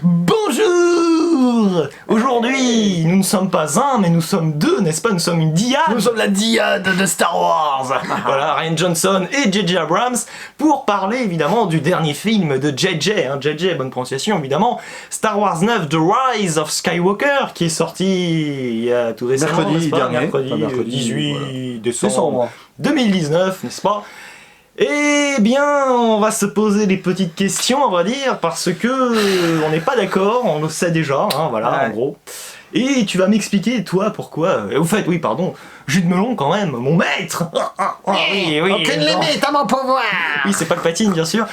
Bonjour. Aujourd'hui, nous ne sommes pas un, mais nous sommes deux, n'est-ce pas? Nous sommes une diade. Nous sommes la diade de Star Wars. Voilà, Rian Johnson et J.J. Abrams, pour parler évidemment du dernier film de J.J. J.J., bonne prononciation évidemment, Star Wars 9, The Rise of Skywalker, qui est sorti il y a tout récemment, mercredi 18 décembre 2019, n'est-ce pas? Eh bien, on va se poser des petites questions, on va dire, parce que on n'est pas d'accord, on le sait déjà, hein, voilà, en gros. Et tu vas m'expliquer, toi, pourquoi... Au fait, oui, pardon, Jude Melon, quand même, mon maître. Oui, aucune limite à mon pouvoir. Oui, c'est pas le patine, bien sûr.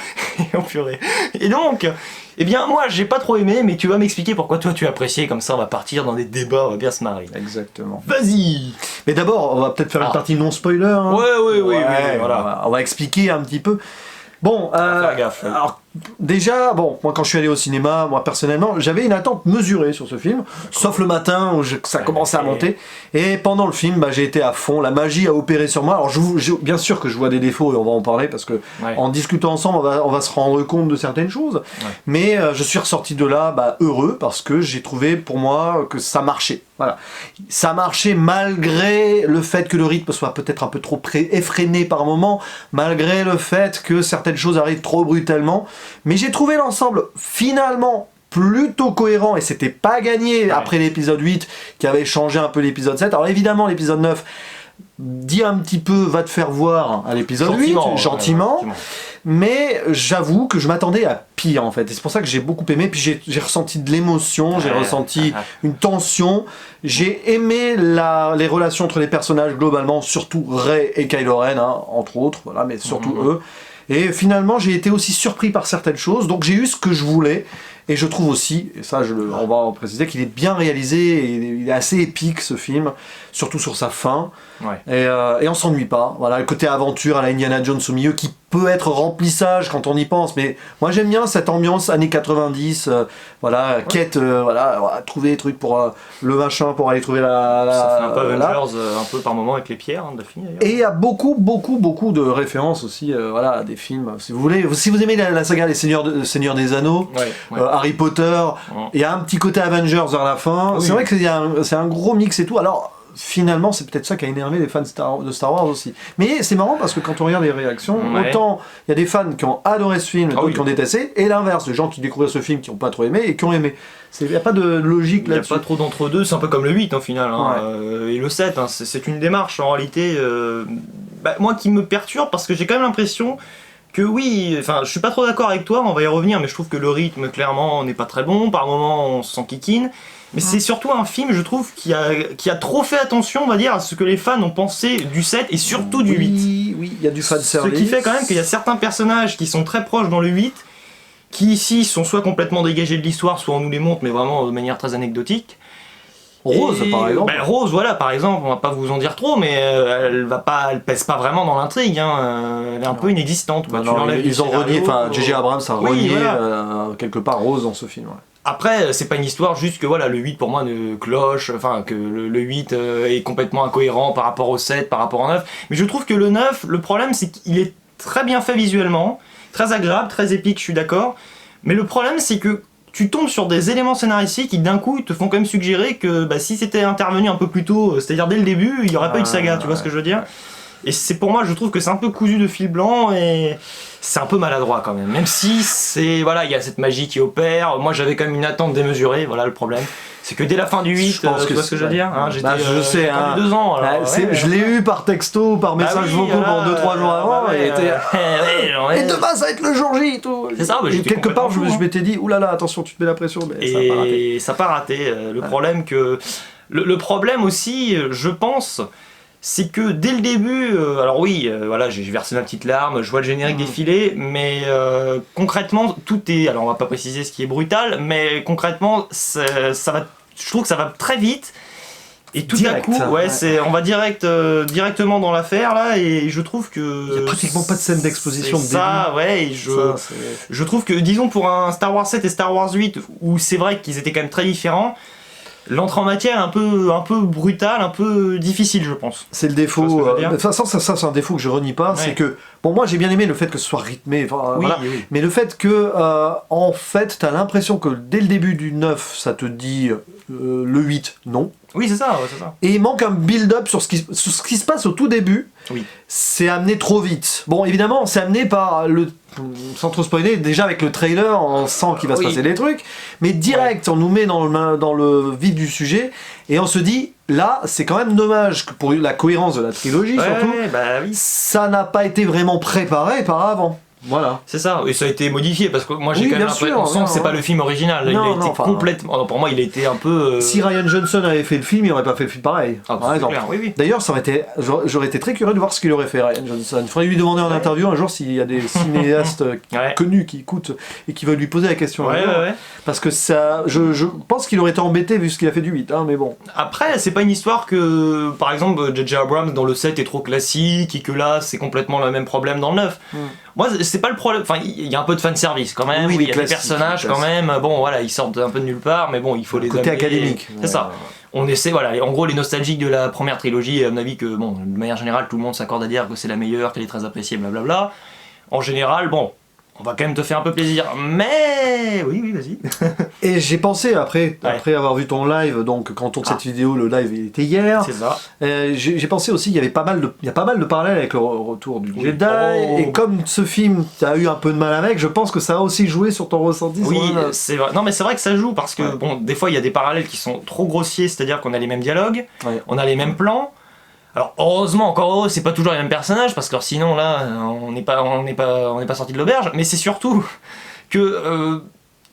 Oh purée. Et donc, eh bien, moi, j'ai pas trop aimé, mais tu vas m'expliquer pourquoi toi, tu as apprécié, comme ça, on va partir dans des débats, on va bien se marrer. Exactement. Vas-y. Mais d'abord, on va peut-être faire une partie non-spoiler. Hein. Oui, voilà. On va expliquer un petit peu. Bon, faire gaffe. Alors, déjà, bon, moi quand je suis allé au cinéma, moi personnellement, j'avais une attente mesurée sur ce film, sauf le matin où ça commençait à monter. Et pendant le film, bah, j'ai été à fond, la magie a opéré sur moi. Alors bien sûr que je vois des défauts et on va en parler parce que en discutant ensemble, on va se rendre compte de certaines choses. Mais je suis ressorti de là heureux parce que j'ai trouvé pour moi que ça marchait. Voilà. Ça marchait malgré le fait que le rythme soit peut-être un peu trop effréné par moment, malgré le fait que certaines choses arrivent trop brutalement. Mais j'ai trouvé l'ensemble finalement plutôt cohérent et c'était pas gagné après l'épisode 8 qui avait changé un peu l'épisode 7. Alors évidemment l'épisode 9 dit un petit peu va te faire voir à l'épisode 8 gentiment. Mais j'avoue que je m'attendais à pire en fait, et c'est pour ça que j'ai beaucoup aimé, puis j'ai ressenti de l'émotion, j'ai ressenti une tension, j'ai aimé les relations entre les personnages globalement, surtout Rey et Kylo Ren, hein, entre autres, voilà, mais surtout eux. Et finalement j'ai été aussi surpris par certaines choses, donc j'ai eu ce que je voulais, et je trouve aussi, et ça on va en préciser, qu'il est bien réalisé, et il est assez épique ce film, surtout sur sa fin, et on s'ennuie pas, voilà, le côté aventure à la Indiana Jones au milieu qui peut être remplissage quand on y pense, mais moi j'aime bien cette ambiance années 90, voilà, quête, voilà, trouver des trucs pour le machin, pour aller trouver ça fait un peu Avengers, un peu par moment avec les pierres, de fini d'ailleurs. Et il y a beaucoup de références aussi, voilà, à des films, si vous aimez la saga des Seigneurs des Anneaux, Harry Potter, il y a un petit côté Avengers vers la fin, c'est vrai que c'est un gros mix et tout, alors finalement c'est peut-être ça qui a énervé les fans de Star Wars aussi. Mais c'est marrant parce que quand on regarde les réactions, autant il y a des fans qui ont adoré ce film, d'autres qui ont détesté, et l'inverse, les gens qui découvraient ce film qui n'ont pas trop aimé et qui ont aimé. Il n'y a pas de logique là-dessus. Il n'y a pas trop d'entre-deux, c'est un peu comme le 8 en final, hein, et le 7, hein, c'est une démarche en réalité, moi qui me perturbe parce que j'ai quand même l'impression que oui, enfin je suis pas trop d'accord avec toi, on va y revenir, mais je trouve que le rythme clairement n'est pas très bon, par moments on se sent kikine. Mais c'est surtout un film, je trouve, qui a trop fait attention, on va dire, à ce que les fans ont pensé du 7 et surtout du 8. Oui, il y a du fan service. Ce qui fait quand même qu'il y a certains personnages qui sont très proches dans le 8, qui ici sont soit complètement dégagés de l'histoire, soit on nous les montre, mais vraiment de manière très anecdotique. Rose, par exemple. Rose, voilà, par exemple, on va pas vous en dire trop, mais elle pèse pas vraiment dans l'intrigue, hein, elle est un peu inexistante. Quoi. Ils ont renié, enfin, J.J. Abrams a renié quelque part Rose dans ce film. Après, c'est pas une histoire juste que voilà, le 8 pour moi ne cloche, enfin que le 8 est complètement incohérent par rapport au 7, par rapport au 9. Mais je trouve que le 9, le problème c'est qu'il est très bien fait visuellement, très agréable, très épique, je suis d'accord. Mais le problème c'est que tu tombes sur des éléments scénaristiques qui d'un coup te font quand même suggérer que si c'était intervenu un peu plus tôt, c'est-à-dire dès le début, il n'y aurait pas eu de saga, tu vois ce que je veux dire ? Et c'est pour moi, je trouve que c'est un peu cousu de fil blanc et c'est un peu maladroit quand même si c'est, voilà, il y a cette magie qui opère. Moi j'avais quand même une attente démesurée, voilà le problème. C'est que dès la fin du 8, tu vois ce que je veux dire, hein, j'étais je sais, 2 ans. Alors, je l'ai eu par texto, par message vocaux pour 2-3 jours avant, et demain ça va être le jour J et tout. C'est ça, quelque part je m'étais dit, oulala, attention, tu te mets la pression, mais ça n'a pas raté. Et ça n'a pas raté. Le problème aussi, je pense, c'est que dès le début, alors oui, voilà, j'ai versé ma petite larme, je vois le générique défiler, mais concrètement, tout est, alors on va pas préciser ce qui est brutal, mais concrètement, ça va, je trouve que ça va très vite, et tout à coup, on va directement dans l'affaire là, et je trouve que... Il y a pratiquement pas de scène d'exposition de début. Ça, et je trouve que, disons pour un Star Wars 7 et Star Wars 8, où c'est vrai qu'ils étaient quand même très différents, l'entrée en matière est un peu brutale, un peu difficile, je pense. C'est le défaut. De toute façon, ça c'est un défaut que je renie pas. Ouais. C'est que, bon, moi j'ai bien aimé le fait que ce soit rythmé, voilà, mais le fait que, en fait, t'as l'impression que dès le début du 9, ça te dit le 8, non. Oui, c'est ça, c'est ça. Et il manque un build-up sur ce qui se passe au tout début. Oui. C'est amené trop vite. Bon, évidemment, c'est amené par le... Sans trop spoiler, déjà avec le trailer, on sent qu'il va se passer des trucs. Mais direct, on nous met dans le vif du sujet. Et on se dit, là, c'est quand même dommage que pour la cohérence de la trilogie, surtout, ça n'a pas été vraiment préparé par avant. Voilà. C'est ça, et ça a été modifié parce que moi j'ai quand même l'impression que c'est pas le film original. Il a été complètement. Pour moi, il a été un peu. Si Rian Johnson avait fait le film, il aurait pas fait le film pareil. Par exemple. Clair, oui. D'ailleurs, ça aurait été. J'aurais été très curieux de voir ce qu'il aurait fait, Rian Johnson. Il faudrait lui demander en interview un jour s'il y a des cinéastes connus qui écoutent et qui veulent lui poser la question. Parce que ça, je pense qu'il aurait été embêté vu ce qu'il a fait du 8, mais bon. Après, c'est pas une histoire que, par exemple, J.J. Abrams dans le 7 est trop classique et que là, c'est complètement le même problème dans le 9. Moi, c'est pas le problème. Enfin, il y a un peu de fanservice quand même. Oui, il y a des personnages quand même. Bon, voilà, ils sortent un peu de nulle part, mais bon, il faut les côté académique. C'est ça. On essaie, voilà. En gros, les nostalgiques de la première trilogie, à mon avis, que, bon, de manière générale, tout le monde s'accorde à dire que c'est la meilleure, qu'elle est très appréciée, blablabla. En général, bon. On va quand même te faire un peu plaisir, mais oui, vas-y. Et j'ai pensé après avoir vu ton live, donc quand on tourne cette vidéo, le live il était hier. C'est ça. J'ai pensé aussi, il y a pas mal de parallèles avec le retour du Jedi. Et comme ce film, t'as eu un peu de mal avec, je pense que ça a aussi joué sur ton ressenti. Oui, c'est vrai. Non, mais c'est vrai que ça joue parce que bon, des fois il y a des parallèles qui sont trop grossiers, c'est-à-dire qu'on a les mêmes dialogues, on a les mêmes plans. Alors heureusement, encore heureux, c'est pas toujours les mêmes personnages parce que sinon là, on n'est pas sorti de l'auberge. Mais c'est surtout que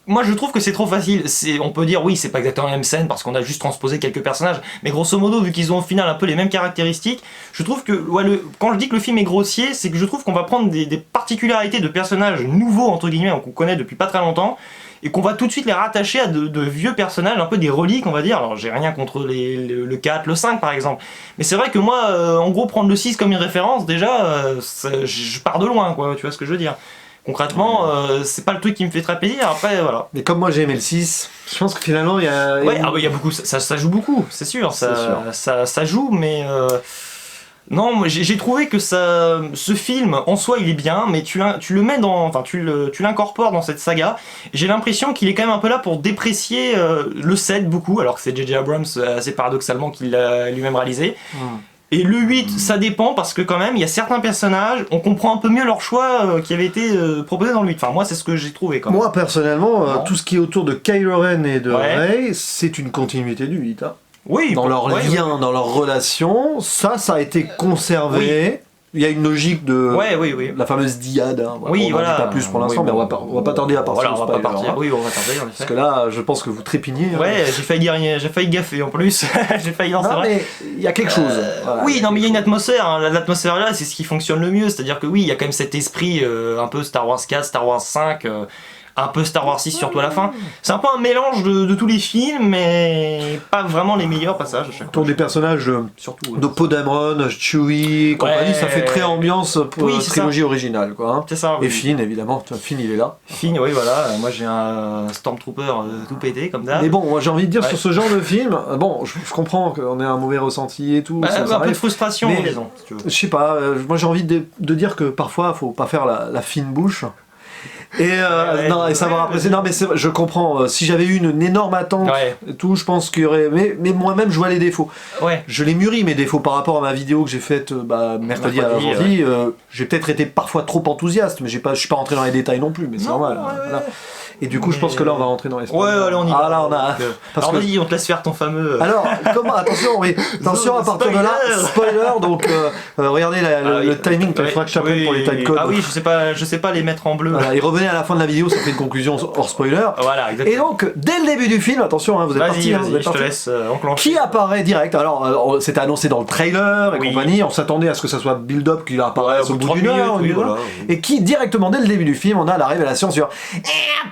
moi je trouve que c'est trop facile. On peut dire oui, c'est pas exactement la même scène parce qu'on a juste transposé quelques personnages. Mais grosso modo, vu qu'ils ont au final un peu les mêmes caractéristiques, je trouve que quand je dis que le film est grossier, c'est que je trouve qu'on va prendre des particularités de personnages nouveaux entre guillemets qu'on connaît depuis pas très longtemps. Et qu'on va tout de suite les rattacher à de vieux personnages, un peu des reliques, on va dire. Alors, j'ai rien contre le 4, le 5, par exemple. Mais c'est vrai que moi, en gros, prendre le 6 comme une référence, déjà, je pars de loin, quoi. Tu vois ce que je veux dire? Concrètement, c'est pas le truc qui me fait très plaisir. Après, voilà. Mais comme moi, j'ai aimé le 6, je pense que finalement, il y a... il y a beaucoup... Ça joue beaucoup, c'est sûr. Ça joue, mais... Non, moi j'ai trouvé que ce film en soi il est bien, mais tu l'incorpores dans cette saga. J'ai l'impression qu'il est quand même un peu là pour déprécier le 7 beaucoup, alors que c'est J.J. Abrams assez paradoxalement qu'il l'a lui-même réalisé. Et le 8, ça dépend parce que quand même il y a certains personnages, on comprend un peu mieux leur choix qui avait été proposé dans le 8. Enfin moi c'est ce que j'ai trouvé quand même. Moi personnellement, tout ce qui est autour de Kylo Ren et de Rey, c'est une continuité du 8. Oui, dans leur lien, dans leur relation, ça a été conservé. Il y a une logique de la fameuse dyade. On n'en dit pas plus pour l'instant, mais on va pas tarder à partir. On va partir. Oui, on va tarder en effet. Parce que là, je pense que vous trépignez. J'ai failli gaffer en plus. J'ai failli lancer. Non, mais il y a quelque chose. Oui, non, mais il y a une atmosphère. L'atmosphère là, c'est ce qui fonctionne le mieux. C'est-à-dire que oui, il y a quand même cet esprit un peu Star Wars 4, Star Wars 5. Un peu Star Wars 6 surtout à la fin. C'est un peu un mélange de tous les films, mais pas vraiment les meilleurs passages. Autour des personnages de Poe Dameron, Chewie, compagnie, ça fait très ambiance pour la trilogie originale, quoi. C'est ça. Et Finn, évidemment. Finn, il est là. Finn, oui, voilà. Moi, j'ai un Stormtrooper tout pété, comme d'hab. Mais bon, moi, j'ai envie de dire sur ce genre de film, bon, je comprends qu'on ait un mauvais ressenti et tout. Un peu de frustration, mais, disons. Si tu veux. Je sais pas, moi, j'ai envie de dire que parfois, faut pas faire la fine bouche. Et savoir apprécier. Non, mais je comprends. Si j'avais eu une énorme attente et tout, je pense qu'il y aurait. Mais moi-même, je vois les défauts. Je les mûris mes défauts par rapport à ma vidéo que j'ai faite mercredi à la sortie. J'ai peut-être été parfois trop enthousiaste, mais je suis pas rentré dans les détails non plus. Mais c'est normal. Voilà. Et du coup, je pense que là, on va rentrer dans les spoilers. Ouais, allez, on y va. Ah là, on a. Alors vas-y, on te laisse faire ton fameux. Alors, comment attention, à partir de là, spoiler. Donc, regardez le timing. Tu feras que chapeau pour les timecodes. Ah oui, je sais pas les mettre en bleu. Voilà, et revenez à la fin de la vidéo, ça fait une conclusion hors spoiler. Voilà, exactement. Et donc, dès le début du film, attention, vous êtes partis. Vas-y, je te laisse enclencher. Qui apparaît direct. Alors, c'était annoncé dans le trailer et compagnie. On s'attendait à ce que ça soit build-up, qu'il apparaisse au bout d'une heure. Et qui, directement, dès le début du film, on a la révélation sur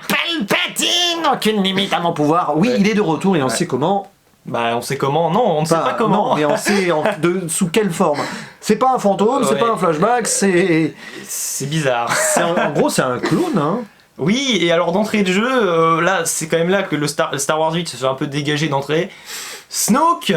Palpatine, aucune limite à mon pouvoir. Oui, il est de retour et on sait comment. Bah, on sait comment. Non, on ne sait pas comment. Non, mais on sait sous quelle forme. C'est pas un fantôme, c'est pas un flashback, c'est bizarre. En gros, c'est un clone, Oui, et alors d'entrée de jeu, là c'est quand même là que le Star Wars 8 se fait un peu dégager d'entrée. Snoke,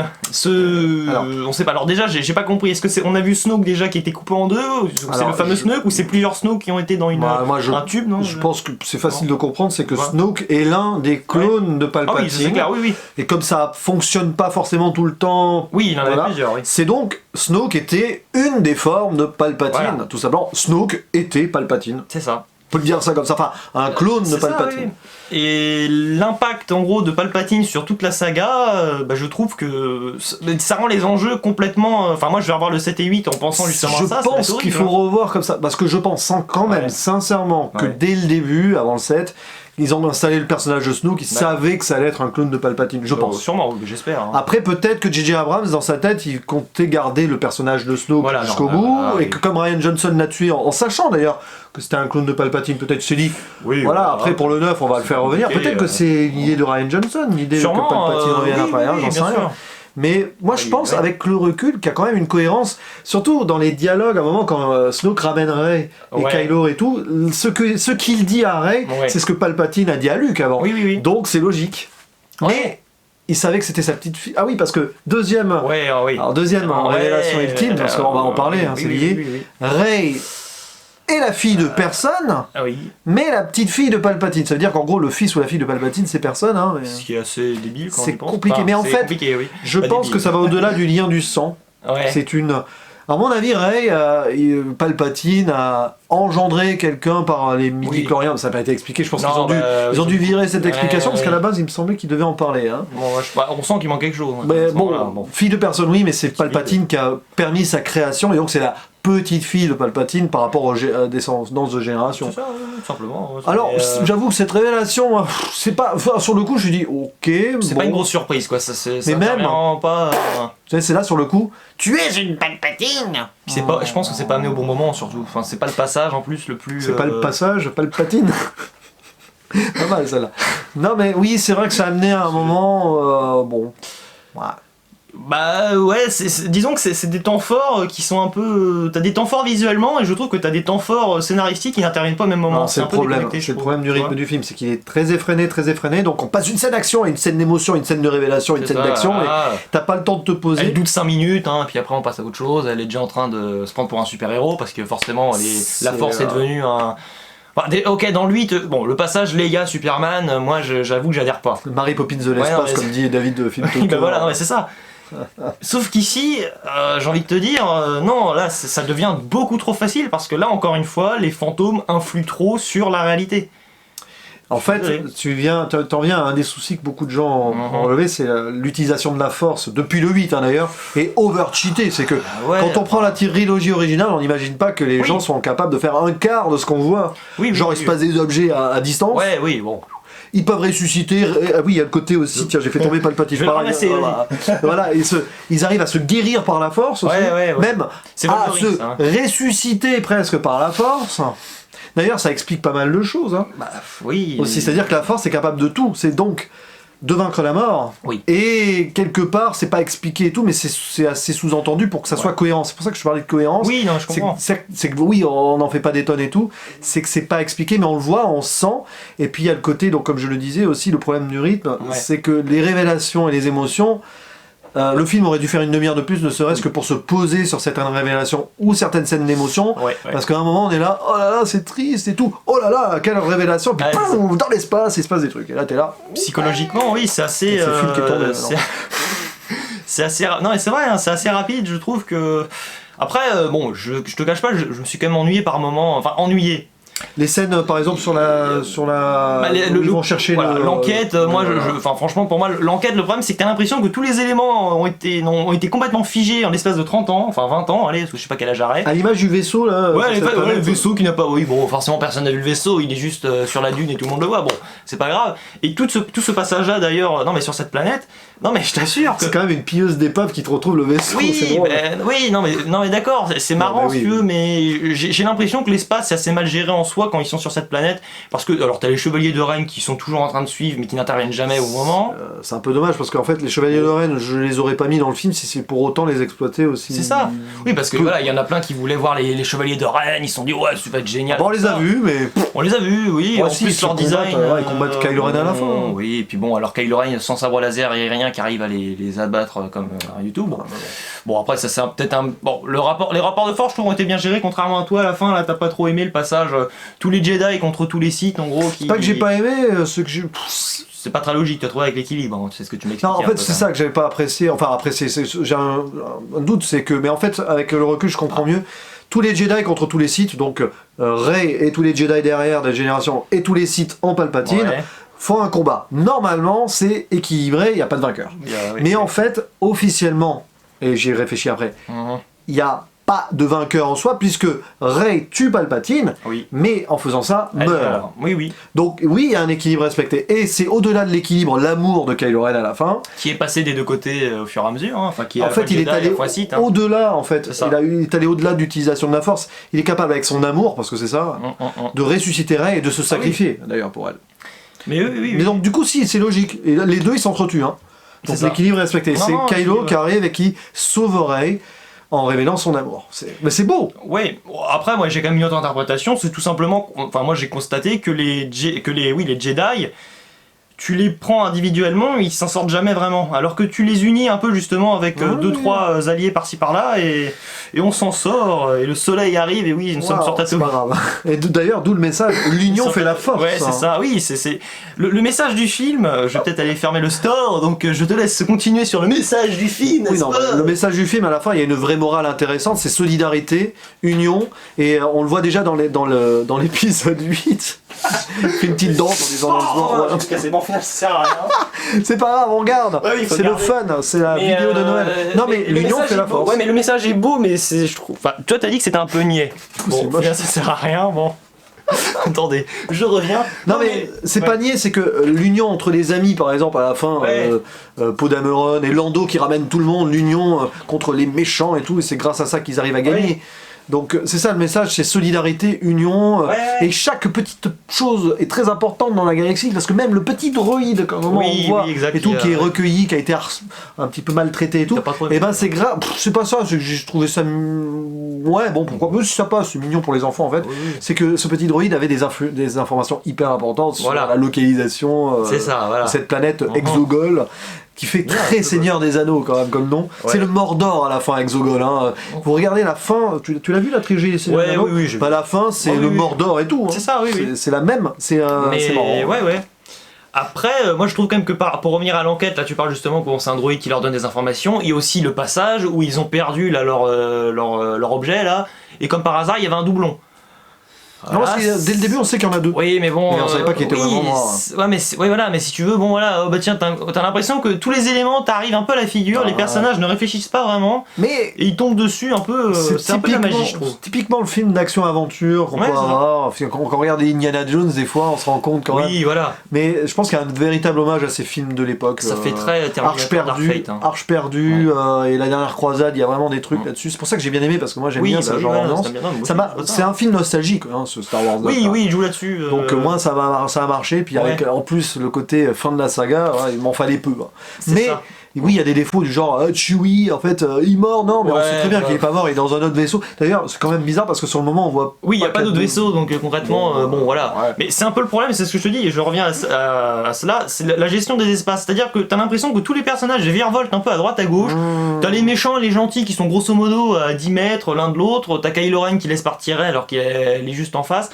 on sait pas. Alors déjà, j'ai pas compris. Est-ce que on a vu Snoke déjà qui était coupé en deux, c'est le fameux Snoke, ou c'est plusieurs Snoke qui ont été dans un tube, non? Je pense que c'est facile de comprendre, c'est que Snoke est l'un des clones de Palpatine. Ah oui, c'est clair, oui. Et comme ça fonctionne pas forcément tout le temps, oui, il en avait plusieurs. Oui. C'est donc Snoke était une des formes de Palpatine, tout simplement. Snoke était Palpatine. C'est ça. On peut le dire ça comme ça, enfin un clone de Palpatine. Ça, oui. Et l'impact en gros de Palpatine sur toute la saga, je trouve que ça rend les enjeux complètement... Enfin moi je vais revoir le 7 et 8 en pensant justement à ça. Je pense qu'il faut revoir comme ça, parce que je pense quand même sincèrement que dès le début, avant le 7, ils ont installé le personnage de Snoke, ils savaient que ça allait être un clone de Palpatine, je pense. Sûrement, j'espère. Hein. Après, peut-être que J.J. Abrams, dans sa tête, il comptait garder le personnage de Snoke jusqu'au bout, et que comme Rian Johnson l'a tué, en sachant d'ailleurs que c'était un clone de Palpatine, peut-être il s'est dit, après pour le 9, on va le faire revenir. Peut-être que c'est l'idée de Ryan Johnson, l'idée que Palpatine revienne après, j'en sais rien. Mais moi je pense avec le recul qu'il y a quand même une cohérence, surtout dans les dialogues à un moment quand Snoke ramène Rey et Kylo et tout, ce qu'il dit à Rey, c'est ce que Palpatine a dit à Luke avant. Donc c'est logique. Mais il savait que c'était sa petite fille. Ah oui, parce que deuxième révélation ultime, parce qu'on va en parler, c'est lié. Rey est la fille de personne, mais la petite fille de Palpatine. Ça veut dire qu'en gros, le fils ou la fille de Palpatine, c'est personne. Mais... Ce qui est assez débile quand on y pense. C'est compliqué, mais en fait, je pense que ça va au-delà du lien du sang. C'est une... À mon avis, Rey, Palpatine a engendré quelqu'un par les midi-chloriens. Ça n'a pas été expliqué, je pense qu'ils ont dû virer cette explication, parce qu'à la base, il me semblait qu'ils devaient en parler. Hein. On sent qu'il manque quelque chose. Mais fille de personne, oui, mais c'est Palpatine qui a permis sa création, et donc c'est la petite fille de Palpatine par rapport aux descendances de génération. C'est ça, tout simplement. Alors, j'avoue que cette révélation, c'est pas... Enfin, sur le coup, je me dis, ok... C'est pas une grosse surprise, quoi. Mais même... pas... C'est là, sur le coup... Tu es une Palpatine. Je pense que c'est pas amené au bon moment, surtout. Enfin, c'est pas le passage, en plus, le plus... C'est pas le passage, Palpatine. Pas mal, celle-là. Non, mais oui, c'est vrai que ça a amené à un moment... disons que c'est des temps forts qui sont un peu... T'as des temps forts visuellement, et je trouve que t'as des temps forts scénaristiques qui n'interviennent pas au même moment. Non, c'est le problème. C'est le problème du rythme du film, c'est qu'il est très effréné, donc on passe une scène d'action à une scène d'émotion, une scène de révélation, une scène d'action, et t'as pas le temps de te poser. Elle doute 5 minutes, puis après on passe à autre chose, elle est déjà en train de se prendre pour un super-héros, parce que forcément la force est devenue un... Ok, dans le 8, le passage Leia Superman, moi j'avoue que j'adhère pas. Mary Poppins de l'espace, comme dit David de Film Toto. C'est ça. Sauf qu'ici, j'ai envie de te dire, non, là ça devient beaucoup trop facile, parce que là, encore une fois, les fantômes influent trop sur la réalité. En fait, t'en viens à un des soucis que beaucoup de gens ont relevé, c'est l'utilisation de la force, depuis le 8 d'ailleurs, et over-cheaté. C'est que quand on prend la trilogie originale, on n'imagine pas que les gens sont capables de faire un quart de ce qu'on voit. Il se passe des objets à distance. Ils peuvent ressusciter. Il y a le côté aussi. Tiens, j'ai fait tomber Palpatine. Ils arrivent à se guérir par la force aussi. Même à se ressusciter presque par la force. D'ailleurs, ça explique pas mal de choses. Aussi, c'est-à-dire que la force est capable de tout. C'est donc de vaincre la mort. Et quelque part, c'est pas expliqué et tout, mais c'est assez sous-entendu pour que ça soit cohérent. C'est pour ça que je parlais de cohérence. Oui, non, je comprends. C'est que on n'en fait pas des tonnes et tout. C'est que c'est pas expliqué, mais on le voit, on sent. Et puis il y a le côté, donc comme je le disais aussi, le problème du rythme, c'est que les révélations et les émotions. Le film aurait dû faire une demi-heure de plus, ne serait-ce que pour se poser sur certaines révélations ou certaines scènes d'émotion. Parce qu'à un moment, on est là, oh là là, c'est triste et tout. Oh là là, quelle révélation. Puis poum, dans l'espace, il se passe des trucs. Et là, t'es là. Psychologiquement, oui, c'est assez. C'est le film qui est tombé. C'est assez. Non, mais c'est vrai, c'est assez rapide. Je trouve que. Après, je te cache pas, je me suis quand même ennuyé par moments. Enfin, ennuyé. Les scènes, par exemple, sur la ils vont chercher l'enquête. Franchement, pour moi, l'enquête, le problème, c'est que t'as l'impression que tous les éléments ont été complètement figés en l'espace de 30 ans, enfin 20 ans, parce que je sais pas quel âge arrête. À l'image du vaisseau, là. Le vaisseau qui n'a pas. Forcément, personne n'a vu le vaisseau, il est juste sur la dune et tout le monde le voit. c'est pas grave. Et tout ce passage-là d'ailleurs, non mais sur cette planète, non mais je t'assure que... C'est quand même une pilleuse d'épave qui te retrouve le vaisseau, c'est drôle. Oui, non mais d'accord, c'est marrant si tu veux, mais j'ai l'impression que l'espace c'est assez mal géré en soi quand ils sont sur cette planète, parce que alors t'as les chevaliers de Rennes qui sont toujours en train de suivre mais qui n'interviennent jamais au moment. C'est un peu dommage parce qu'en fait les chevaliers de Rennes, je les aurais pas mis dans le film si c'est pour autant les exploiter aussi. C'est ça. Oui, parce que voilà, il y en a plein qui voulaient voir les chevaliers de Rennes, ils se sont dit ouais, ça va être génial. Bon, on les a vus, mais on les a vus, oui. En si, plus leur design, ils combattent Kylo Ren à la fin. Oui, et puis bon, alors Kylo Ren sans sabre laser et rien qui arrive à les abattre comme YouTube. Bon après ça c'est peut-être un bon les rapports de force je trouve ont été bien gérés contrairement à toi à la fin là t'as pas trop aimé le passage tous les Jedi contre tous les Sith en gros qui... C'est pas que j'ai pas aimé ce que j'ai c'est pas très logique, tu as trouvé avec l'équilibre, hein. C'est ce que tu m'expliques. Non, en fait, c'est ça que j'avais pas apprécié. Enfin, apprécié, j'ai un doute, c'est que. Mais en fait, avec le recul, je comprends mieux. Tous les Jedi contre tous les Sith, donc Rey et tous les Jedi derrière des générations et tous les Sith en Palpatine, font un combat. Normalement, c'est équilibré, il n'y a pas de vainqueur. Mais en fait, officiellement, et j'y réfléchi après, il y a pas de vainqueur en soi, puisque Rey tue Palpatine, mais en faisant ça, meurt. Oui. Donc oui, il y a un équilibre respecté. Et c'est au-delà de l'équilibre, l'amour de Kylo Ren à la fin. Qui est passé des deux côtés au fur et à mesure. Hein. Enfin, qui en fait, il est allé au-delà, en fait. Il est allé au-delà de l'utilisation de la Force. Il est capable, avec son amour, parce que c'est ça, de ressusciter Rey et de se sacrifier, d'ailleurs, pour elle. Mais donc, du coup, si, c'est logique. Et les deux, ils s'entretuent. Hein. Donc l'équilibre est respecté. C'est Kylo qui arrive et qui sauve Rey en révélant son amour. Mais c'est beau. Oui. Après, moi, j'ai quand même une autre interprétation. C'est tout simplement, enfin, moi, j'ai constaté que les Jedi, tu les prends individuellement, ils s'en sortent jamais vraiment. Alors que tu les unis un peu justement avec 2-3 alliés par-ci par-là et on s'en sort. Et le soleil arrive et oui, nous sommes sur Tatooine. C'est pas grave. Et d'ailleurs, d'où le message, l'union fait la force. Ouais, c'est ça. Oui, c'est le message du film. Je vais peut-être aller fermer le store, donc je te laisse continuer sur le message du film. Oui, non, le message du film, à la fin, il y a une vraie morale intéressante, c'est solidarité, union, et on le voit déjà dans l'épisode 8. Il fait une petite danse en disant c'est bon, ça sert à rien. C'est pas grave, on garde. C'est le fun, c'est la vidéo de Noël. Non mais l'union fait la force. Ouais, mais le message est beau, mais je trouve. Enfin, toi t'as dit que c'était un peu niais. Bon, ça sert à rien, bon. Attendez, je reviens. Non mais c'est pas niais, c'est que l'union entre les amis, par exemple, à la fin, Poe Dameron et Lando qui ramènent tout le monde, l'union contre les méchants et tout, et c'est grâce à ça qu'ils arrivent à gagner. Donc c'est ça le message, c'est solidarité, union, et chaque petite chose est très importante dans la galaxie, parce que même le petit droïde, quand on voit, et tout, qui est recueilli, qui a été un petit peu maltraité et tout, et ben c'est grave, c'est pas ça, c'est que j'ai trouvé ça, ouais bon pourquoi, mais c'est sympa, c'est mignon pour les enfants en fait, c'est que ce petit droïde avait des informations hyper importantes sur la localisation de cette planète Exogol, qui fait très Seigneur des Anneaux quand même comme nom. C'est le Mordor à la fin, Exogol. Hein. Vous regardez la fin, tu l'as vu la trilogie Seigneur des Anneaux ? Bah, la fin c'est le Mordor et tout. Hein. C'est ça, C'est la même, c'est marrant. Après, moi je trouve quand même que pour revenir à l'enquête, là tu parles justement que c'est un droïde qui leur donne des informations, il y a aussi le passage où ils ont perdu là, leur objet là, et comme par hasard il y avait un doublon. Non, dès le début on sait qu'il y en a deux. Oui, mais bon. Mais on savait pas qu'il était vraiment moi. Mais si tu veux, bon voilà, tiens, t'as l'impression que tous les éléments t'arrivent un peu à la figure, les personnages ne réfléchissent pas vraiment, et ils tombent dessus un peu. C'est un peu de la magie, je trouve. Typiquement le film d'action-aventure qu'on peut avoir. Quand on regarde Indiana Jones, des fois on se rend compte quand même. Oui, voilà. Mais je pense qu'il y a un véritable hommage à ces films de l'époque. Ça fait très Arche perdue, et la dernière croisade, il y a vraiment des trucs là-dessus. C'est pour ça que j'ai bien aimé, parce que moi j'aime bien ce genre d'ambiance. C'est un film nostalgique, Star Wars. Oui, il joue là-dessus. Donc moi ça a marché, puis avec en plus le côté fin de la saga, il m'en fallait peu. Mais oui, il y a des défauts du genre Chewie, en fait, il est mort, non, mais on sait très bien qu'il est pas mort, il est dans un autre vaisseau. D'ailleurs, c'est quand même bizarre parce que sur le moment on voit. Oui, il n'y a pas d'autre vaisseau, donc concrètement, bon voilà. Mais c'est un peu le problème, c'est ce que je te dis, et je reviens à cela, c'est la gestion des espaces. C'est-à-dire que t'as l'impression que tous les personnages virevoltent un peu à droite, à gauche. T'as les méchants et les gentils qui sont grosso modo à 10 mètres l'un de l'autre. T'as Kylo Ren qui laisse partir alors qu'il est juste en face.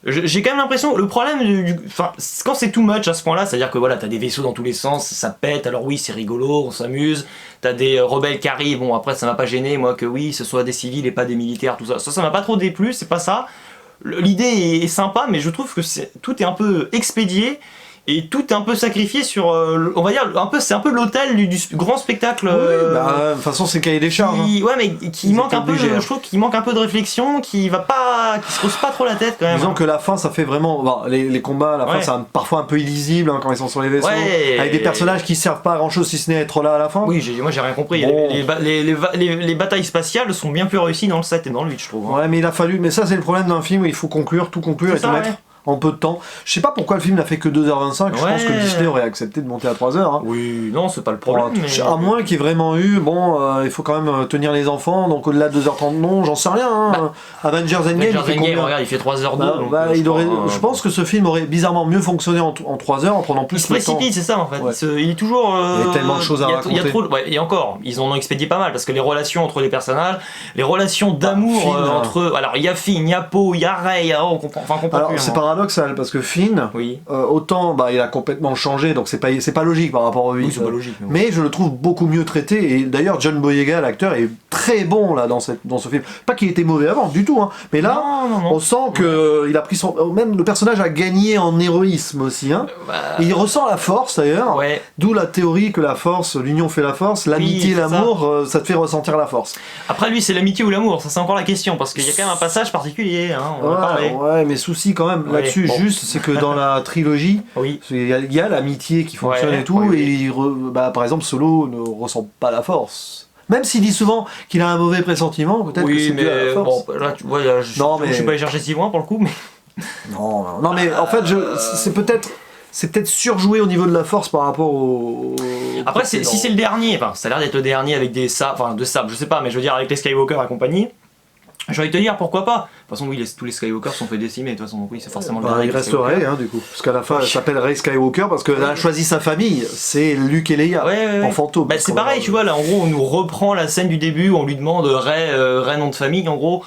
J'ai quand même l'impression, le problème enfin, quand c'est too much à ce point là, c'est à dire que voilà, t'as des vaisseaux dans tous les sens, ça pète, alors oui c'est rigolo, on s'amuse, t'as des rebelles qui arrivent, bon après ça m'a pas gêné moi que oui ce soit des civils et pas des militaires, tout ça, ça m'a pas trop déplu, c'est pas ça, l'idée est sympa mais je trouve que tout est un peu expédié, et tout est un peu sacrifié sur, on va dire, c'est un peu l'hôtel du grand spectacle. De toute façon, c'est cahier des charges. Ouais, mais qui manque un peu, je trouve qu'il manque un peu de réflexion, qui se pose pas trop la tête quand même. Disons que la fin, ça fait vraiment. Bon, les combats, à la fin, c'est parfois un peu illisible quand ils sont sur les vaisseaux. Avec des personnages qui servent pas à grand chose si ce n'est être là à la fin. Oui, moi j'ai rien compris. Bon. Les batailles spatiales sont bien plus réussies dans le 7 et dans le 8, je trouve. Ouais, mais il a fallu. Mais ça, c'est le problème d'un film où il faut conclure, tout conclure et tout mettre en peu de temps. Je sais pas pourquoi le film n'a fait que 2h25, je pense que Disney aurait accepté de monter à 3h. Hein. Oui, non, c'est pas le problème. À moins qu'il y ait vraiment eu, il faut quand même tenir les enfants, donc au-delà de 2h30, non, j'en sais rien. Hein. Avengers Endgame, il fait combien ? Regarde, il fait 3h02. Je pense que ce film aurait bizarrement mieux fonctionné en 3h en prenant plus de temps. Il se précipite, c'est ça en fait. Ouais. Il est toujours. Il y a tellement de choses à raconter. Il y a trop, et encore, ils en ont expédié pas mal parce que les relations entre les personnages, les relations d'amour entre. Alors il y a Finn, il y a Poe, il y a Rey, on comprend alors, plus. C'est paradoxal parce que Finn, autant il a complètement changé, donc c'est pas logique par rapport au 8. Oui, c'est pas logique. Mais je le trouve beaucoup mieux traité, et d'ailleurs John Boyega, l'acteur, est très bon là dans ce film. Pas qu'il était mauvais avant du tout, hein. Mais là, on sent que il a pris même le personnage a gagné en héroïsme aussi, hein. Et il ressent la force d'ailleurs. Ouais. D'où la théorie que la force, l'union fait la force, l'amitié et l'amour, ça te fait ressentir la force. Après lui, c'est l'amitié ou l'amour, ça c'est encore la question, parce qu'il y a quand même un passage particulier, hein, on va parler. Ouais, mais souci quand même là-dessus, juste, c'est que dans la trilogie, il y a l'amitié qui fonctionne et tout, et par exemple Solo ne ressent pas la force. Même s'il dit souvent qu'il a un mauvais pressentiment, peut-être que c'est dû à la force. Bon, là, tu vois, je suis pas allé chercher si loin pour le coup, mais... Non, mais en fait, c'est peut-être surjoué au niveau de la force par rapport au... Après, si c'est le dernier, ça a l'air d'être le dernier avec des sabres, je sais pas, mais je veux dire avec les Skywalker et compagnie, j'ai envie de te dire pourquoi pas. De toute façon, oui, tous les Skywalker sont fait décimer, de toute façon, donc oui, c'est forcément le dernier. Il reste Rey, du coup. Parce qu'à la fin, elle s'appelle Rey Skywalker parce qu'elle a choisi sa famille, c'est Luke et Leia, en fantôme. C'est pareil, tu vois, là, en gros, on nous reprend la scène du début, on lui demande Rey nom de famille, en gros.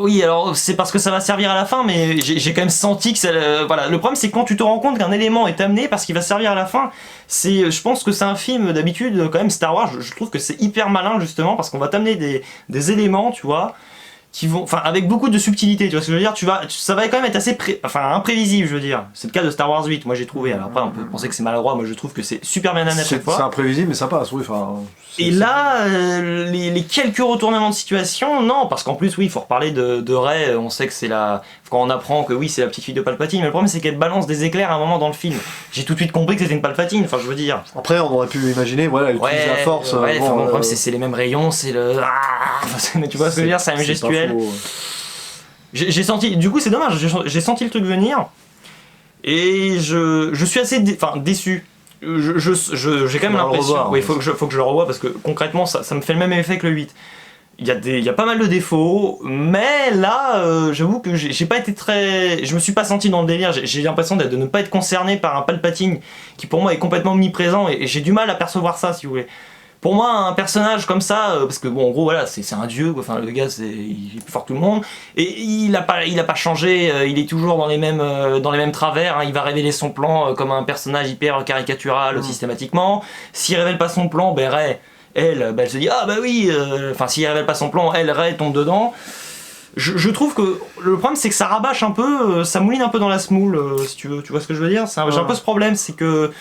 Oui, alors c'est parce que ça va servir à la fin, mais j'ai quand même senti que ça. Voilà, le problème c'est quand tu te rends compte qu'un élément est amené parce qu'il va servir à la fin. Je pense que c'est un film d'habitude, quand même Star Wars. Je trouve que c'est hyper malin justement parce qu'on va t'amener des éléments, tu vois, qui vont, avec beaucoup de subtilité. Tu vois ce que je veux dire ? Ça va quand même être assez imprévisible, je veux dire. C'est le cas de Star Wars 8, moi j'ai trouvé. Alors après, on peut penser que c'est maladroit, moi je trouve que c'est super bien amené à chaque fois. C'est imprévisible, mais ça passe, oui. Et là, les quelques retournements de situation, non, parce qu'en plus, oui, il faut reparler de Rey, on sait que c'est quand on apprend que oui, c'est la petite fille de Palpatine, mais le problème c'est qu'elle balance des éclairs à un moment dans le film. J'ai tout de suite compris que c'était une Palpatine, je veux dire. Après, on aurait pu imaginer, elle utilise la force. Le problème c'est les mêmes rayons, c'est le... mais tu vois ce que je veux dire, c'est la même gestuelle. J'ai senti, du coup c'est dommage, j'ai senti le truc venir, et je suis assez déçu. J'ai quand même l'impression, il faut que je le revoie parce que concrètement ça me fait le même effet que le 8. Il y a pas mal de défauts, mais là j'avoue que je me suis pas senti dans le délire. J'ai l'impression de ne pas être concerné par un Palpatine qui pour moi est complètement omniprésent et j'ai du mal à percevoir ça, si vous voulez. Pour moi, un personnage comme ça, parce que en gros, voilà, c'est un dieu, quoi. Le gars, il est plus fort que tout le monde, et il a pas changé, il est toujours dans les mêmes travers, hein. Il va révéler son plan comme un personnage hyper caricatural systématiquement. S'il révèle pas son plan, Rey, elle se dit, ah bah oui, s'il révèle pas son plan, Rey tombe dedans. Je trouve que le problème, c'est que ça rabâche un peu, ça mouline un peu dans la semoule, si tu veux, tu vois ce que je veux dire. J'ai un peu ce problème, c'est que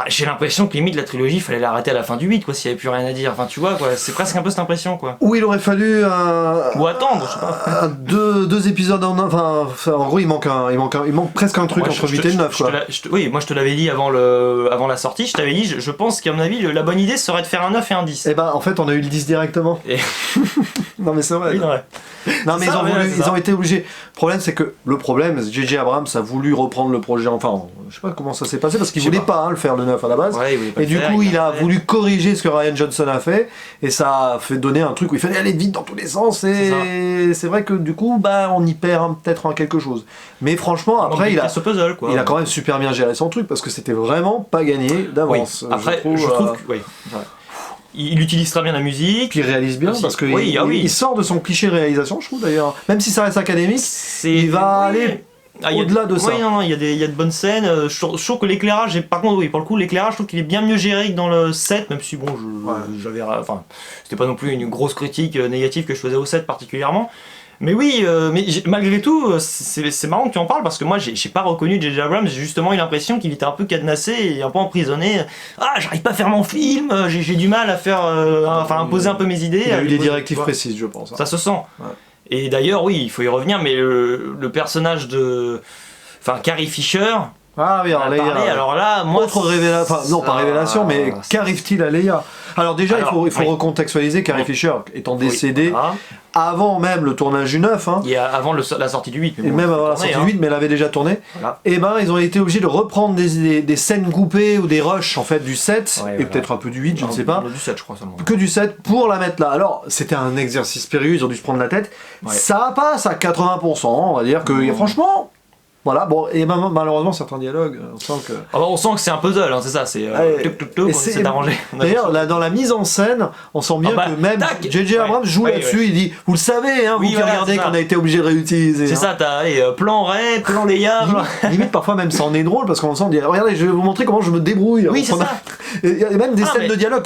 j'ai l'impression que limite la trilogie, il fallait l'arrêter à la fin du 8, quoi, s'il n'y avait plus rien à dire. Tu vois, quoi, c'est presque un peu cette impression, quoi. Ou il aurait fallu ou attendre, je sais pas. Deux épisodes en gros, il manque presque un truc entre 8 et 9, quoi. Oui, moi je te l'avais dit avant la sortie, je t'avais dit, je pense qu'à mon avis, la bonne idée serait de faire un 9 et un 10. Et en fait, on a eu le 10 directement. Non, mais c'est vrai. Oui, ouais. Non, mais ils ont été obligés. Le problème, c'est que J.J. Abrams a voulu reprendre le projet. Je sais pas comment ça s'est passé parce qu'il voulait pas le faire le 9 à la base. Ouais, et du coup, il a voulu corriger ce que Rian Johnson a fait et ça a fait donner un truc où il fallait aller vite dans tous les sens. Et c'est vrai que du coup, on y perd peut-être quelque chose. Mais franchement, après, il a quand même super bien géré son truc parce que c'était vraiment pas gagné d'avance. Oui. Après, je trouve que. Oui. Il utilise très bien la musique. Puis il réalise bien parce qu'il il sort de son cliché réalisation, je trouve d'ailleurs. Même si ça reste académique, il va aller au-delà de ça. Oui, non, il y a de bonnes scènes. Je trouve que l'éclairage, par contre, pour le coup, l'éclairage, je trouve qu'il est bien mieux géré que dans le 7, même si c'était pas non plus une grosse critique négative que je faisais au 7 particulièrement. Mais oui, malgré tout, c'est marrant que tu en parles parce que moi j'ai pas reconnu J.J. Abrams, j'ai justement eu l'impression qu'il était un peu cadenassé et un peu emprisonné. Ah, j'arrive pas à faire mon film, j'ai du mal à faire, imposer un peu mes idées. Il a eu des directives précises, je pense. Ça se sent. Ouais. Et d'ailleurs, oui, il faut y revenir, mais le personnage de. Enfin, Carrie Fisher. Ah oui, alors Leia. Alors là, moi. Autre révélation, enfin, non pas révélation, mais qu'arrive-t-il à Leia? Alors déjà, il faut recontextualiser. Carrie Fisher étant décédée avant même le tournage du 9. Hein, avant la sortie du 8. Et même avant la sortie du 8, mais elle avait déjà tourné. Voilà. Et ben, ils ont été obligés de reprendre des scènes coupées ou des rushs en fait du 7, et peut-être un peu du 8, je ne sais pas. Du 7, je crois seulement. Que du 7 pour la mettre là. Alors, c'était un exercice périlleux, ils ont dû se prendre la tête. Ça passe à 80%, on va dire que franchement. Voilà, bon, et malheureusement, certains dialogues, on sent que. On sent que c'est un puzzle, hein, c'est ça, c'est. On essaie d'arranger. D'ailleurs, dans la mise en scène, on sent bien que même J.J. Abrams joue là-dessus, il dit vous le savez, hein, vous qui regardez qu'on a été obligé de réutiliser. C'est ça, t'as plan Ray, plan Leia. Limite, parfois même, ça en est drôle parce qu'on sent, regardez, je vais vous montrer comment je me débrouille. Oui, c'est ça. Il y a même des scènes de dialogue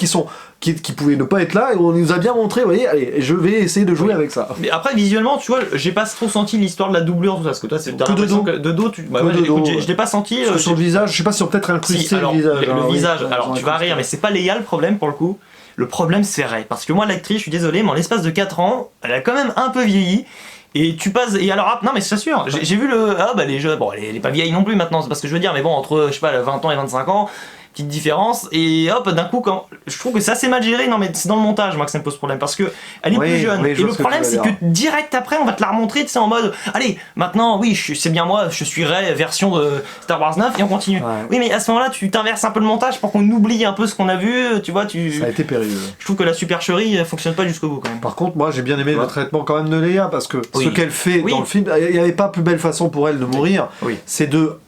qui pouvaient ne pas être là et on nous a bien montré, vous voyez, allez, je vais essayer de jouer avec ça. Mais après, visuellement, tu vois, j'ai pas trop senti l'histoire de la doublure, tout ça, parce que toi, c'est que de dos. De dos, je l'ai pas senti. Sur le visage, je sais pas si on peut-être incrusté le visage. Le visage, alors tu vas rire, mais c'est pas Leia le problème pour le coup. Le problème, c'est Rey. Parce que moi, l'actrice, je suis désolé, mais en l'espace de 4 ans, elle a quand même un peu vieilli. Et tu passes. Et alors, non, mais c'est sûr, j'ai vu le. Les jeux. Bon, elle est pas vieille non plus maintenant, c'est pas ce que je veux dire, mais bon, entre, je sais pas, 20 ans et 25 ans. Petite différence, et hop, d'un coup, quand je trouve que c'est assez mal géré, non mais c'est dans le montage, moi, que ça me pose problème, parce que elle est plus jeune, et le problème c'est que direct après, on va te la remontrer, tu sais, en mode, allez, maintenant, oui, c'est bien moi, je suis Rey, version de Star Wars 9, et on continue. Ouais. Oui, mais à ce moment-là, tu t'inverses un peu le montage pour qu'on oublie un peu ce qu'on a vu, tu vois, Ça a été périlleux. Je trouve que la supercherie fonctionne pas jusqu'au bout, quand même. Par contre, moi, j'ai bien aimé le traitement quand même de Leia, parce que ce qu'elle fait dans le film, il n'y avait pas plus belle façon pour elle de mourir, c'est de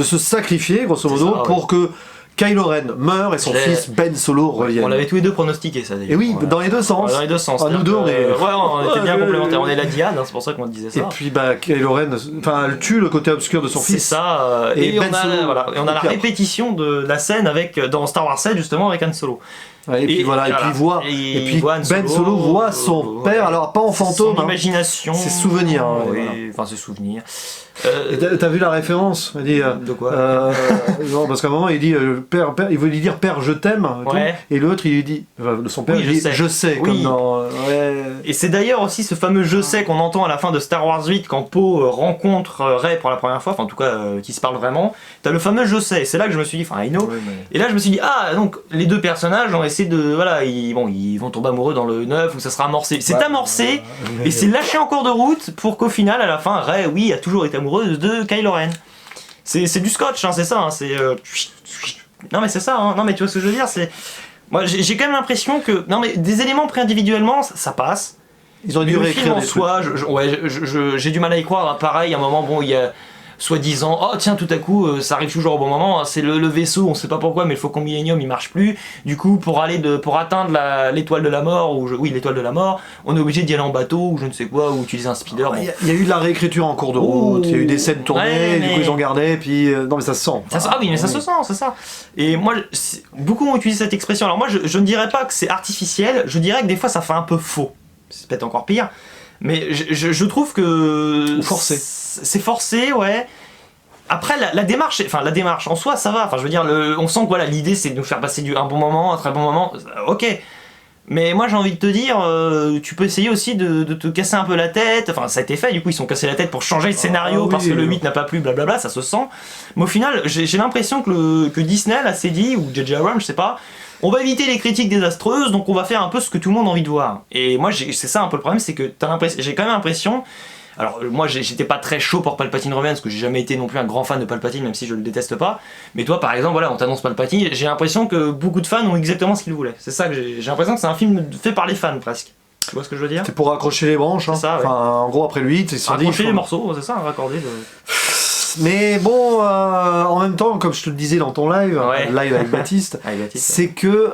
se sacrifier, grosso modo, pour que Kylo Ren meurt et son fils Ben Solo revienne. On l'avait tous les deux pronostiqué ça d'ailleurs. Et oui, dans les deux sens. Dans les deux sens. Nous deux, on était bien complémentaires. On est la Diane, c'est pour ça qu'on disait ça. Et puis Kylo Ren, elle tue le côté obscur de son fils. C'est ça. Et Ben Solo. On a la répétition de la scène dans Star Wars 7 justement avec Han Solo. Et puis Ben Solo voit son père, alors pas en fantôme. Son imagination. Ses souvenirs. Enfin ses souvenirs. T'as vu la référence? Il dit, de quoi? Non, parce qu'à un moment il dit père, il veut lui dire père je t'aime, et l'autre il lui dit, son père il dit je sais, comme dans. Et c'est d'ailleurs aussi ce fameux je sais qu'on entend à la fin de Star Wars 8 quand Poe rencontre Rey pour la première fois, enfin en tout cas qui se parle vraiment. T'as le fameux je sais, et c'est là que je me suis dit, enfin I know. Et là je me suis dit donc les deux personnages ont essayé de ils vont tomber amoureux dans le 9 où ça sera amorcé. C'est amorcé et c'est lâché en cours de route pour qu'au final à la fin Rey a toujours été amoureuse de Kylo Ren. C'est du scotch, hein, c'est ça. Hein, c'est non mais c'est ça. Hein, non mais tu vois ce que je veux dire, c'est moi j'ai quand même l'impression que non mais des éléments pris individuellement ça passe. Ils ont dû réécrire en soi. J'ai du mal à y croire. Pareil, à un moment il y a soi-disant, oh tiens, tout à coup, ça arrive toujours au bon moment, c'est le vaisseau, on sait pas pourquoi, mais le Faucon Millenium il marche plus. Du coup, pour atteindre l'étoile de la mort, l'étoile de la mort, on est obligé d'y aller en bateau, ou je ne sais quoi, ou utiliser un speeder. Il y a eu de la réécriture en cours de route, il y a eu des scènes tournées, du coup ils ont gardé, puis non mais ça se sent. Ça se sent, c'est ça. Et moi, beaucoup ont utilisé cette expression. Alors moi, je ne dirais pas que c'est artificiel, je dirais que des fois ça fait un peu faux. C'est peut-être encore pire. Mais je trouve que forcé. C'est forcé, ouais. Après la démarche en soi ça va. Enfin je veux dire, on sent que voilà, l'idée c'est de nous faire passer un bon moment, un très bon moment. Ok. Mais moi j'ai envie de te dire, tu peux essayer aussi de te casser un peu la tête. Enfin ça a été fait, du coup ils sont cassés la tête pour changer le scénario parce que le 8 n'a pas plu, blablabla, ça se sent. Mais au final j'ai l'impression que Disney là s'est dit, ou J.J. Abrams, je sais pas. On va éviter les critiques désastreuses, donc on va faire un peu ce que tout le monde a envie de voir. Et moi, c'est ça un peu le problème, c'est que j'ai quand même l'impression... Alors moi, j'étais pas très chaud pour Palpatine revienne, parce que j'ai jamais été non plus un grand fan de Palpatine, même si je le déteste pas. Mais toi, par exemple, voilà, on t'annonce Palpatine, j'ai l'impression que beaucoup de fans ont exactement ce qu'ils voulaient. C'est ça que j'ai l'impression que c'est un film fait par les fans, presque. Tu vois ce que je veux dire? C'est pour accrocher les branches, hein. C'est ça, enfin, en gros, après le 8, ils se sont dit... Accrocher les morceaux, c'est ça, raccorder Mais bon, en même temps, comme je te le disais dans ton live, live avec Baptiste, c'est que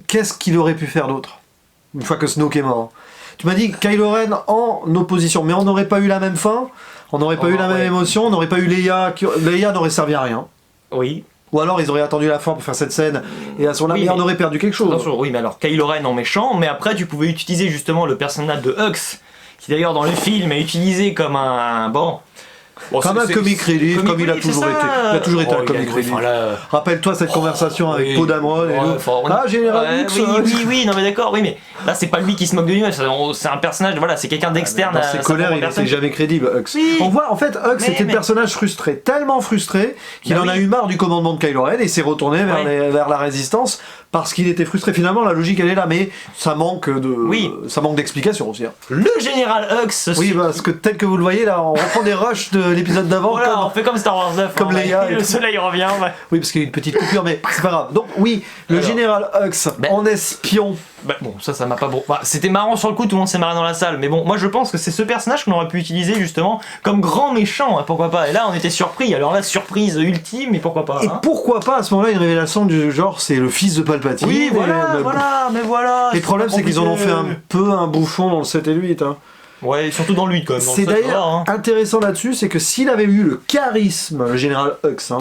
qu'est-ce qu'il aurait pu faire d'autre une fois que Snoke est mort? Tu m'as dit Kylo Ren en opposition, mais on n'aurait pas eu la même fin, on n'aurait pas eu la même émotion, on n'aurait pas eu Leia, Leia n'aurait servi à rien. Oui. Ou alors ils auraient attendu la fin pour faire cette scène et à ce moment-là, on aurait perdu quelque chose. Oui, mais alors Kylo Ren en méchant, mais après tu pouvais utiliser justement le personnage de Hux qui d'ailleurs dans le film est utilisé comme comme un comic relief, comme il a toujours été. Il a toujours été un comic relief. Rappelle-toi cette conversation avec Poe Dameron et Général Hux. Oui, non mais d'accord, oui, mais là c'est pas lui qui se moque de lui, c'est un personnage, voilà, c'est quelqu'un d'externe. Dans ses colères, il était jamais crédible, Hux. Oui. On voit, en fait, Hux était le personnage frustré, tellement frustré qu'il en a eu marre du commandement de Kylo Ren et s'est retourné vers la résistance parce qu'il était frustré. Finalement, la logique elle est là, mais ça manque d'explication aussi. Le général Hux. Oui, parce que tel que vous le voyez là, on reprend des rushs de l'épisode d'avant. Voilà, on fait comme Star Wars 9. Comme Leia. Le soleil revient. Oui, parce qu'il y a une petite coupure, mais c'est pas grave. Donc oui, le général Hux en espion. Bon, ça m'a pas bon. C'était marrant sur le coup, tout le monde s'est marré dans la salle. Mais bon, moi je pense que c'est ce personnage qu'on aurait pu utiliser justement comme grand méchant, pourquoi pas. Et là, on était surpris. Alors là, surprise ultime, mais pourquoi pas. Et pourquoi pas à ce moment-là une révélation du genre, c'est le fils de Palpatine. Oui, voilà. Et le problème, c'est qu'ils en ont fait un peu un bouffon dans le 7 et le 8. Ouais, surtout dans le 8 quand même. C'est d'ailleurs intéressant là-dessus, c'est que s'il avait eu le charisme, le général Hux,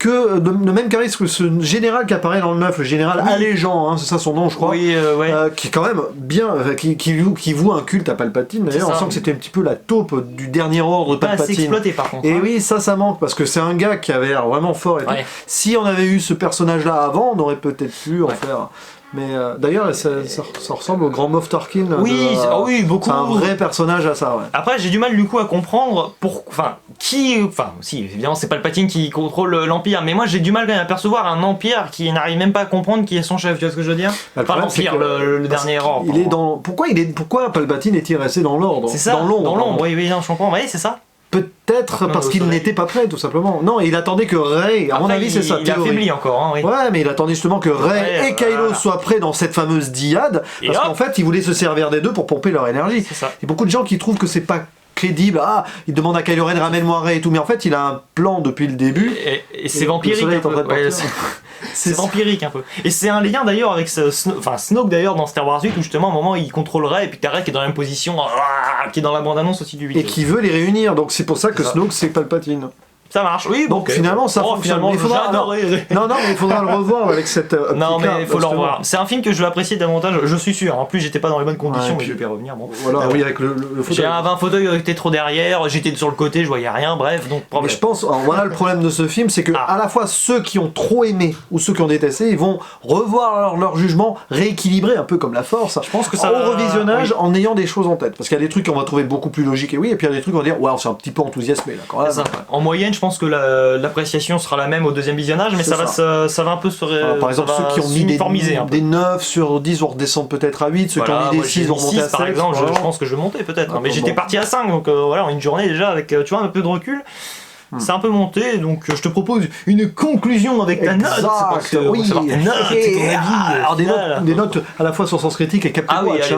que le même charisme que ce général qui apparaît dans le 9, le général Allégeant, c'est ça son nom je crois, qui est quand même bien, qui voue un culte à Palpatine, d'ailleurs on sent que c'était un petit peu la taupe du dernier ordre de Palpatine. C'est exploité par contre. Et oui, ça manque, parce que c'est un gars qui avait l'air vraiment fort et tout. Si on avait eu ce personnage là avant, on aurait peut-être pu en faire... Mais d'ailleurs, ça ressemble au grand Moff Tarkin. Oui, beaucoup. C'est un vrai personnage à ça, Après, j'ai du mal du coup à comprendre si, évidemment, c'est Palpatine qui contrôle l'Empire, mais moi j'ai du mal quand même à percevoir un Empire qui n'arrive même pas à comprendre qui est son chef, tu vois ce que je veux dire? L'Empire, le dernier ordre. Pourquoi Palpatine est-il resté dans l'ordre? C'est ça, dans l'ombre, oui, non, je comprends, oui, c'est ça. Peut-être parce qu'il n'était pas prêt, tout simplement. Non, il attendait que Rey, à mon avis, c'est ça. Il a affaibli encore, Ouais, mais il attendait justement que Rey et Kylo soient prêts dans cette fameuse dyade, parce qu'en fait, ils voulaient se servir des deux pour pomper leur énergie. C'est ça. Il y a beaucoup de gens qui trouvent que c'est pas crédible. Il demande à Kylo Ren, ramène-moi Rey et tout, mais en fait, il a un plan depuis le début. Et c'est vampirique. C'est vampirique un peu. Et c'est un lien d'ailleurs avec Snoke d'ailleurs dans Star Wars 8 où justement à un moment il contrôlerait et puis t'as Rey qui est dans la même position, qui est dans la bande-annonce aussi du 8. Et qui veut les réunir, donc c'est pour ça que Snoke c'est Palpatine. Ça marche, oui. Donc finalement ça fonctionne. Finalement, il faudra le revoir avec cette optique. Non mais il faut le revoir. C'est un film que je vais apprécier davantage, je suis sûr. En plus j'étais pas dans les bonnes conditions, mais je vais y revenir. Bon. Voilà, oui, avec le fauteuil. J'ai un fauteuil qui était trop derrière, j'étais sur le côté, je voyais rien, bref. Donc mais je pense, voilà le problème de ce film, c'est que à la fois ceux qui ont trop aimé ou ceux qui ont détesté, ils vont revoir leur jugement rééquilibré, un peu comme la Force. Je pense que ça au revisionnage en ayant des choses en tête. Parce qu'il y a des trucs qu'on va trouver beaucoup plus logiques et puis il y a des trucs qu'on va dire waouh, c'est un petit peu enthousiasmé là quand même. En moyenne, je pense que l'appréciation sera la même au deuxième visionnage, mais ça va un peu se par exemple, ceux qui ont mis des 9 sur 10 vont redescendre peut-être à 8, ceux qui ont mis des 6 vont monter à 7. Par exemple, je pense que je vais monter peut-être, mais j'étais parti à 5, donc voilà, en une journée déjà, avec tu vois un peu de recul. C'est un peu monté, donc je te propose une conclusion avec ta note. Oui, alors des notes à la fois sur Sens Critique et Captain Watch.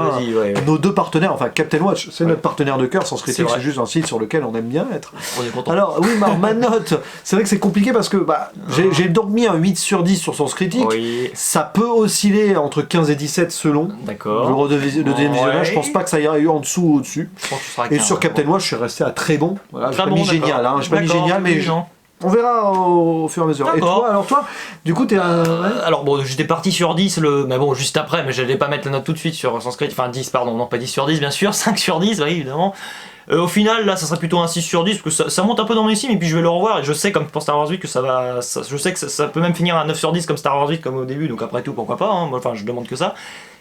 Nos deux partenaires, enfin Captain Watch, c'est notre partenaire de cœur. Sens Critique, c'est juste un site sur lequel on aime bien être. On est content. Alors oui, ma note, c'est vrai que c'est compliqué parce que j'ai donc mis un 8 sur 10 sur Sens Critique. Ça peut osciller entre 15 et 17 selon. D'accord. Le deuxième visionnage, je pense pas que ça ira en dessous ou au-dessus. Et sur Captain Watch, je suis resté à très bon. Voilà, j'ai pas mis génial, je pas mis génial. Mais on verra au fur et à mesure. Et toi, du coup, t'es Alors bon, j'étais parti sur 10, mais bon, juste après, mais j'allais pas mettre la note tout de suite sur Sanskrit, enfin 10, pardon, non pas 10 sur 10, bien sûr, 5 sur 10, oui, évidemment. Au final, là, ça serait plutôt un 6 sur 10, parce que ça monte un peu dans mes cimes, et puis je vais le revoir, et je sais, comme pour Star Wars 8, que je sais que ça peut même finir à 9 sur 10 comme Star Wars 8, comme au début, donc après tout, pourquoi pas, enfin, je demande que ça.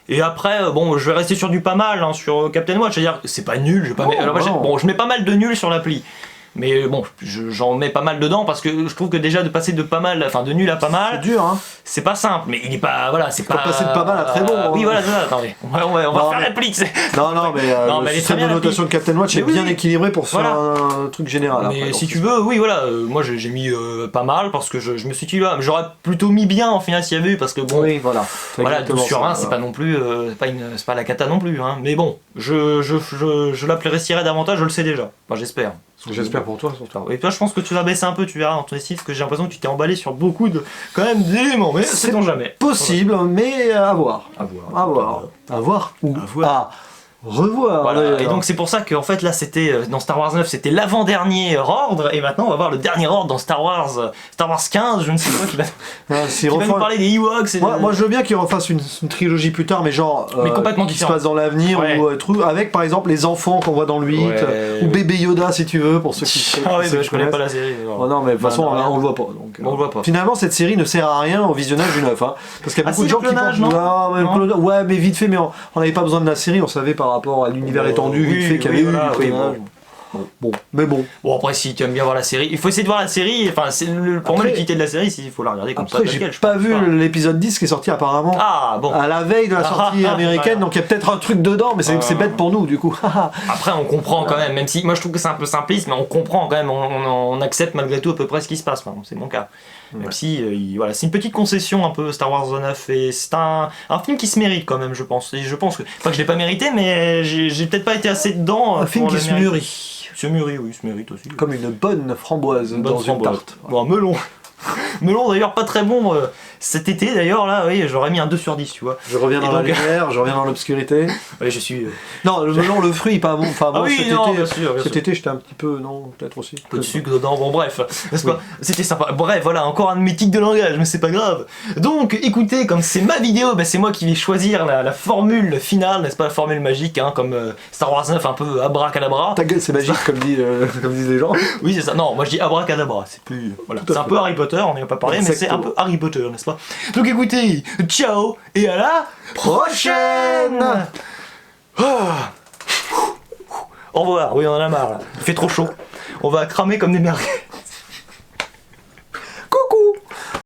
Et après, je vais rester sur du pas mal, sur Captain Watch, c'est-à-dire, c'est pas nul, je mets pas mal de nul sur l'appli. Mais bon, j'en mets pas mal dedans parce que je trouve que déjà de passer de nul à pas mal, c'est dur, c'est pas simple, mais il est pas, c'est pas passer de pas mal à très bon. Oui, voilà, attendez, on va faire l'applique. Non, mais le système de notation de Captain Watch est bien équilibré pour faire un truc général. Mais si tu veux, moi j'ai mis pas mal parce que je me suis dit là, j'aurais plutôt mis bien en final s'il y avait eu parce que bon, 12 sur 1, c'est pas non plus, c'est pas la cata non plus, mais bon, je l'apprécierais davantage, je le sais déjà, enfin j'espère. J'espère pour toi surtout. Et toi, je pense que tu vas baisser un peu, tu verras dans ton estime, parce que j'ai l'impression que tu t'es emballé sur beaucoup d'éléments, mais c'est jamais possible, mais à voir. À voir. À voir. Ou revoir. Voilà. d'ailleurs. Et donc c'est pour ça qu'en fait là c'était dans Star Wars 9 c'était l'avant-dernier ordre et maintenant on va voir le dernier ordre dans Star Wars 15, je ne sais pas qui va, S'ils qui va nous refont- parler des Ewoks. Et Moi, je veux bien qu'ils refassent une trilogie plus tard, mais genre Mais complètement qui se différente. passe dans l'avenir Ouais. ou truc avec par exemple les enfants qu'on voit dans le 8 Ouais. ou bébé Yoda si tu veux pour ceux qui Ah oui, ceux mais qui je connais connaissent. pas la série. Oh non, mais de toute façon, non, on le voit pas. Donc, On le voit pas. Finalement, cette série ne sert à rien au visionnage du 9. Hein, parce qu'il y a Ah beaucoup si, de gens le qui clonage, pensent. non Ah, mais le Non. clonage- ouais, mais vite fait, mais on n'avait pas besoin de la série, on savait par rapport à l'univers étendu, vite oui, fait, qu'il y oui, avait eu voilà, du oui, clonage. Bon, mais bon. Bon après si tu aimes bien voir la série, il faut essayer de voir la série, enfin c'est pour moi Après- l'utilité de la série, il faut la regarder comme Après, ça. tel j'ai quel, je pas pense vu l'épisode 10 qui est sorti apparemment. Ah bon. À la veille de la sortie américaine, voilà. donc il y a peut-être un truc dedans, mais c'est bête pour nous du coup. Après on comprend quand même si moi je trouve que c'est un peu simpliste, mais on comprend quand même, on accepte malgré tout à peu près ce qui se passe, enfin, c'est mon cas. Même si voilà, c'est une petite concession un peu Star Wars 9 et c'est un film qui se mérite quand même, je pense. Et je pense que pas que je l'ai pas mérité, mais j'ai peut-être pas été assez dedans. Un film pour qui le se mériter. mûrit. Se mûrit, oui, se mérite aussi. Comme une bonne framboise Une dans bonne une framboise. tarte. Bon, un melon. Melon d'ailleurs pas très bon cet été d'ailleurs là, oui, j'aurais mis un 2 sur 10, tu vois. Je reviens Et dans la donc- lumière, je reviens dans l'obscurité. Ouais, je suis Non, le melon, le fruit, pas bon. Enfin, Ah bon, oui, cet non, été, bien sûr, bien cet sûr. été, j'étais un petit peu, non, peut-être aussi. un peu de sucre dedans, bon bref, n'est-ce pas? C'était sympa. Bref, voilà, encore un de mes tics de langage, mais c'est pas grave. Donc, écoutez, comme c'est ma vidéo, bah, c'est moi qui vais choisir la formule finale, n'est-ce pas? La formule magique, hein, comme Star Wars 9, un peu abracadabra. Ta gueule, c'est magique, comme disent les gens. Oui, c'est ça. Non, moi je dis abracadabra, c'est plus. Voilà. Tout à C'est un fait. peu Harry Potter, on n'y a pas parlé, mais c'est un Exactement. peu Harry Potter, n'est-ce pas? Donc écoutez, ciao et à la prochaine. Ah. Au revoir, oui, on en a marre là. Il fait trop chaud. On va cramer comme des merguez.